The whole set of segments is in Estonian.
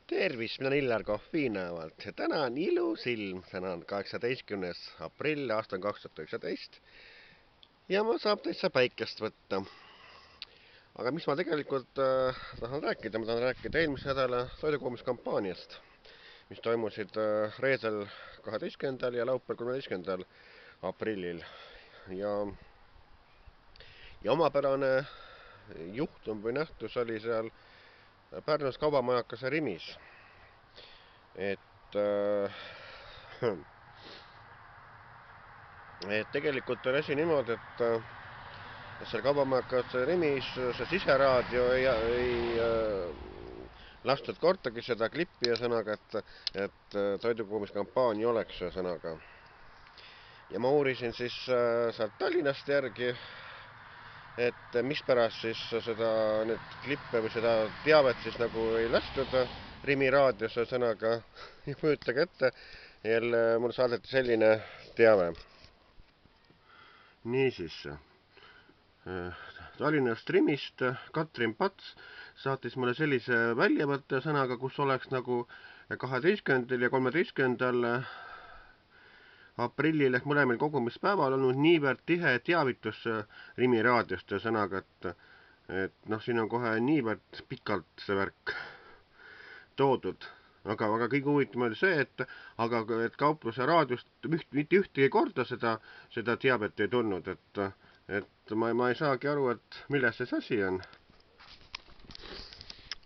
Tervist, mina olen Illar Kohvinavalt ja täna on ilus ilm, täna on 18. aprill, aasta on 2019 ja ma saab täitsa päikest võtta. Aga mis ma tegelikult tahan rääkida, ma tahan rääkida eelmise nädala toidukogumiskampaaniast, mis toimusid reedel 12. ja laupäeval 13. aprillil ja omapärane juhtum või nähtus oli seal Pärnus kaubamajakase Rimis. Et tegelikult on asi niimoodi, et seal kaubamajakase Rimis see siseraadio ei lastud kordagi seda klippi ja sõnaga, et toidukogumiskampaania oleks sõnaga. Ja ma uurisin siis sealt Tallinnast järgi, et mispärast siis need klippe või seda teavet siis nagu ei lastud Rimi raadios sõnaga. Ja kujutage ette, jälle mul saadeti selline teave. Niisiis, Tallinnast Rimist Katrin Pats saatis mulle sellise väljavõtte sõnaga, kus oleks nagu 12. ja 13. aprillil ehk mõlemal kogumispäeval olnud niivõrd tihe teavitus Rimi raadiost ja sõnaga, et noh, siin on kohe niivõrd pikalt see värk toodud. Aga kõige huvitavam oli see, et kaupluse raadiost mitte ühtegi korda seda teavet ei tulnud, et ma ei saagi aru, et milles see asi on.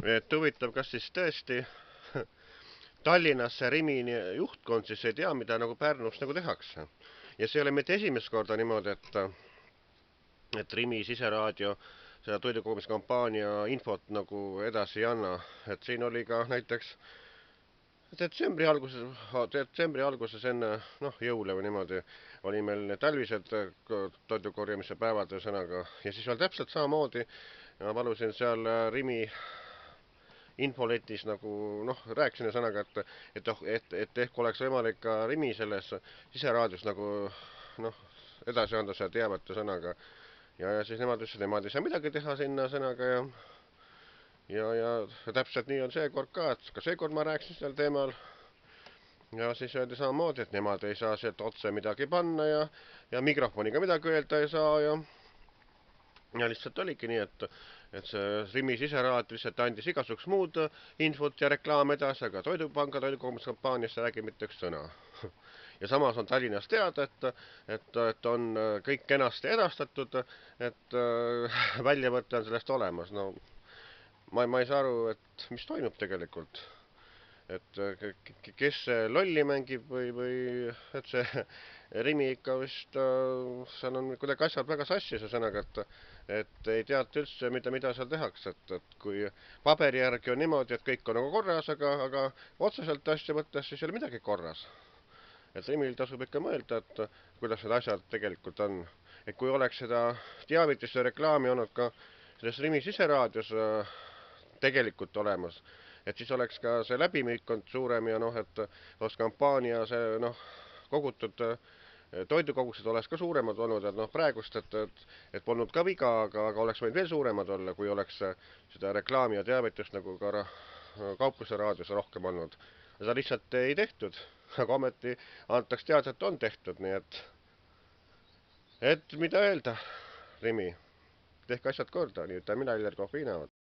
Et huvitav, kas siis tõesti Tallinnas see Rimi juhtkond siis ei tea, mida nagu Pärnus nagu tehakse. Ja see ei ole mitte esimest korda niimoodi, et Rimi siseraadio seda toidukogumiskampaania infot nagu edasi ei anna. Et siin oli ka näiteks detsembri alguses enne jõule või niimoodi oli meil talvised toidukorjamise päevad sõnaga. Ja siis veel täpselt samamoodi ma palusin seal Rimi infoletis nagu rääkisin sõnaga, et ehk oleks võimalik ka Rimi selles siseraadios nagu edasi anda seda teavete sõnaga. Ja siis nemad ütlesid, et nemad ei saa midagi teha sinna sõnaga ja täpselt nii on seekord ka, et ka seekord ma rääkisin sel teemal. Ja siis öeldi samamoodi, et nemad ei saa sealt otse midagi panna ja mikrofoniga midagi öelda ei saa ja lihtsalt oligi nii, et see Rimi siseraad lihtsalt andis igasuks muud infot ja reklaam edasi, aga Toidupanga toidukogumiskampaaniast räägib mitte üks sõna. Ja samas on Tallinnas teada, et on kõik kenasti edastatud, et väljavõte on sellest olemas. No, ma ei saa aru, et mis toimub tegelikult. Et kes lolli mängib või et see Rimi ikka vist, seal on kuidagi asjad väga sassi see sõnaga, et ei teata üldse, mida seal tehakse, et kui paberi järgi on niimoodi, et kõik on nagu korras, aga otseselt asja võttes siis ei ole midagi korras. Et Rimil tasub ikka mõelda, et kuidas need asjad tegelikult on. Et kui oleks seda teavitust ja reklaami olnud ka selles Rimi siseraadios tegelikult olemas, et siis oleks ka see läbimüükond suurem ja et oleks kampaania see kogutud toidukogused oleks ka suuremad olnud, et praegust, et polnud ka viga, aga oleks võinud veel suuremad olla, kui oleks seda reklaami ja teavitust nagu ka kaupluse raadios rohkem olnud. Seda lihtsalt ei tehtud, aga ometi antaks teada, et on tehtud, nii et mida öelda, Rimi, tehke asjad korda, nii et mina Illar Kohvinavalt.